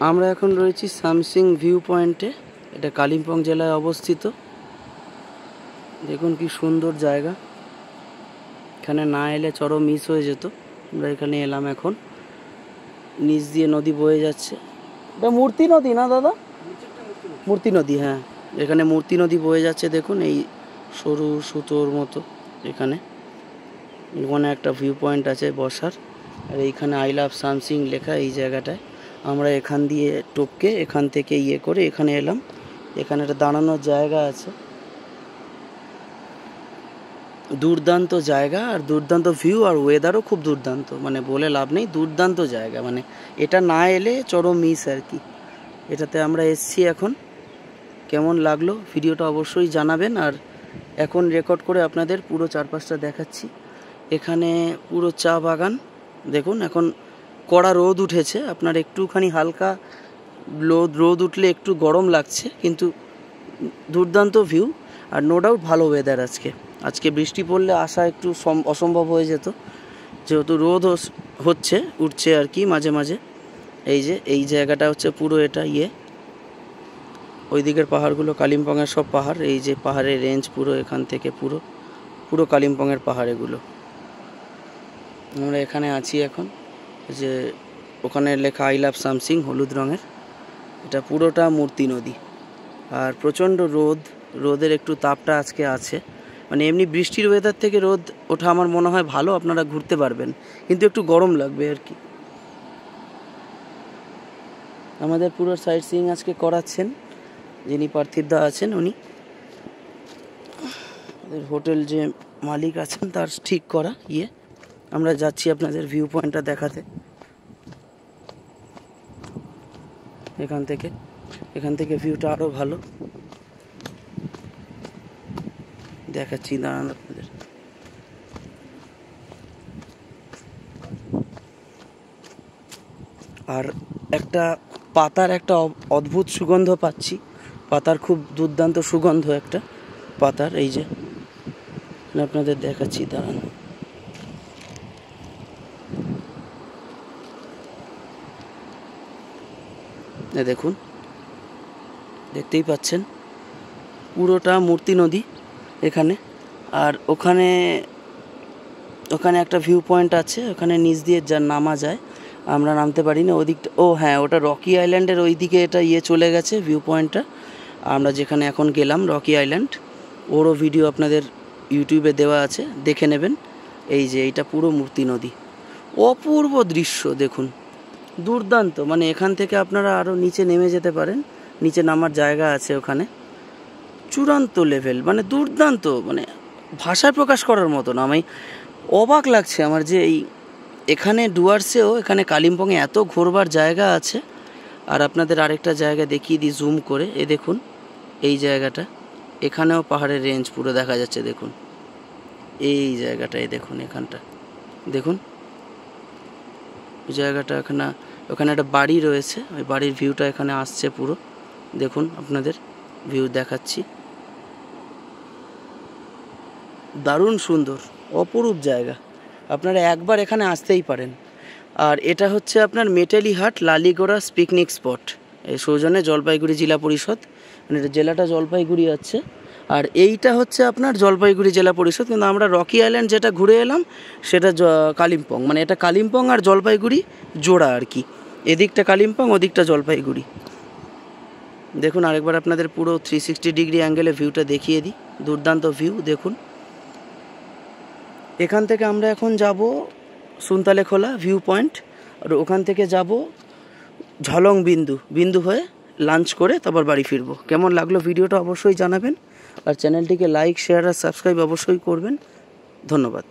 আমরা এখন রয়েছি সামসিং ভিউ পয়েন্টে। এটা কালিম্পং জেলায় অবস্থিত। দেখুন কি সুন্দর জায়গা। এখানে না এলে চরম মিস হয়ে যেত। আমরা এখানে এলাম এখন। নিচ দিয়ে নদী বয়ে যাচ্ছে। এটা মূর্তি নদী না দাদা? মূর্তি নদী, হ্যাঁ। এখানে মূর্তি নদী বয়ে যাচ্ছে। দেখুন এই সরু সুতোর মতো। এখানে একটা ভিউ পয়েন্ট আছে বসার। আর এইখানে আই লাভ সামসিং লেখা এই জায়গাটায়। আমরা এখান দিয়ে টপকে এখান থেকে করে এখানে এলাম। এখানে একটা দাঁড়ানোর জায়গা আছে। দুর্দান্ত জায়গা আর দুর্দান্ত ভিউ, আর ওয়েদারও খুব দুর্দান্ত, মানে বলে লাভ নেই, দুর্দান্ত জায়গা। মানে এটা না এলে চরম মিস আর কি। এটাতে আমরা এসছি এখন। কেমন লাগলো ভিডিওটা অবশ্যই জানাবেন। আর এখন রেকর্ড করে আপনাদের পুরো চারপাশটা দেখাচ্ছি। এখানে পুরো চা বাগান। দেখুন এখন কড়া রোদ উঠেছে। আপনার একটুখানি হালকা রোদ উঠলে একটু গরম লাগছে, কিন্তু দুর্দান্ত ভিউ। আর নো ডাউট ভালো ওয়েদার আজকে বৃষ্টি পড়লে আসা একটু অসম্ভব হয়ে যেত, যেহেতু রোদ উঠছে আর কি মাঝে মাঝে। এই জায়গাটা হচ্ছে পুরো এটা ওই দিকের পাহাড়গুলো কালিম্পংয়ের সব পাহাড়। এই যে পাহাড়ের রেঞ্জ পুরো এখান থেকে পুরো কালিম্পংয়ের পাহাড় এগুলো। আমরা এখানে আছি এখন। যে ওখানে লেখা আই লাভ সামসিং হলুদ রঙের। এটা পুরোটা মূর্তি নদী। আর প্রচণ্ড রোদের একটু তাপটা আজকে আছে। মানে এমনি বৃষ্টির ওয়েদার থেকে রোদ ওঠা আমার মনে হয় ভালো, আপনারা ঘুরতে পারবেন, কিন্তু একটু গরম লাগবে আর কি। আমাদের পুরো সাইট সিইং আজকে করাচ্ছেন যিনি পার্থিবদা আছেন, উনি হোটেল যে মালিক আছেন তার ঠিক করা আমরা যাচ্ছি আপনাদের ভিউ পয়েন্টটা দেখাতে। এখান থেকে ভিউটা আরো ভালো দেখাচ্ছি, দাঁড়ান আপনাদের। আর একটা পাতার একটা অদ্ভুত সুগন্ধ পাচ্ছি। পাতার খুব দুর্দান্ত সুগন্ধ একটা পাতার। এই যে আপনাদের দেখাচ্ছি, দাঁড়ান। দেখুন, দেখতেই পাচ্ছেন পুরোটা মূর্তি নদী এখানে। আর ওখানে একটা ভিউ পয়েন্ট আছে, ওখানে নিচ দিয়ে নামা যায়। আমরা নামতে পারি না ওদিকটা। হ্যাঁ, ওটা রকি আইল্যান্ডের ওই দিকে এটা চলে গেছে ভিউ পয়েন্টটা। আমরা যেখানে এখন গেলাম রকি আইল্যান্ড, ওরও ভিডিও আপনাদের ইউটিউবে দেওয়া আছে, দেখে নেবেন। এইটা পুরো মূর্তি নদী। অপূর্ব দৃশ্য দেখুন, দুর্দান্ত। মানে এখান থেকে আপনারা আরও নিচে নেমে যেতে পারেন। নিচে নামার জায়গা আছে ওখানে। চূড়ান্ত লেভেল, মানে দুর্দান্ত, মানে ভাষায় প্রকাশ করার মতো না। আমি অবাক লাগছে আমার যে এখানে ডুয়ার্সেও, এখানে কালিম্পংয়ে এত ঘোরবার জায়গা আছে। আর আপনাদের আরেকটা জায়গা দেখিয়ে দিই জুম করে। দেখুন এই জায়গাটা, এখানেও পাহাড়ের রেঞ্জ পুরো দেখা যাচ্ছে। দেখুন এই জায়গাটায়, দেখুন এখানটা দেখুন জায়গাটা। ওখানে একটা বাড়ি রয়েছে, ওই বাড়ির ভিউটা এখানে আসছে পুরো। দেখুন আপনাদের ভিউ দেখাচ্ছি। দারুণ সুন্দর, অপরূপ জায়গা। আপনারা একবার এখানে আসতেই পারেন। আর এটা হচ্ছে আপনার মেটালিহাট লালিগোড়া পিকনিক স্পট, এই সৌজন্যে জলপাইগুড়ি জেলা পরিষদ। মানে জেলাটা জলপাইগুড়ি আছে, আর এইটা হচ্ছে আপনার জলপাইগুড়ি জেলা পরিষদ। কিন্তু আমরা রকি আইল্যান্ড যেটা ঘুরে এলাম সেটা কালিম্পং। মানে এটা কালিম্পং আর জলপাইগুড়ি জোড়া আর কি। এদিকটা কালিম্পং, ওদিকটা জলপাইগুড়ি। দেখুন আরেকবার আপনাদের পুরো 360 ডিগ্রি অ্যাঙ্গেলে ভিউটা দেখিয়ে দিই। দুর্দান্ত ভিউ দেখুন। এখান থেকে আমরা এখন যাব সুনতালেখোলা ভিউ পয়েন্ট, আর ওখান থেকে যাব ঝলং বিন্দু হয়ে লাঞ্চ করে তারপর বাড়ি ফিরবো। কেমন লাগলো ভিডিওটা অবশ্যই জানাবেন। আর চ্যানেলটিকে লাইক, শেয়ার আর সাবস্ক্রাইব অবশ্যই করবেন। ধন্যবাদ।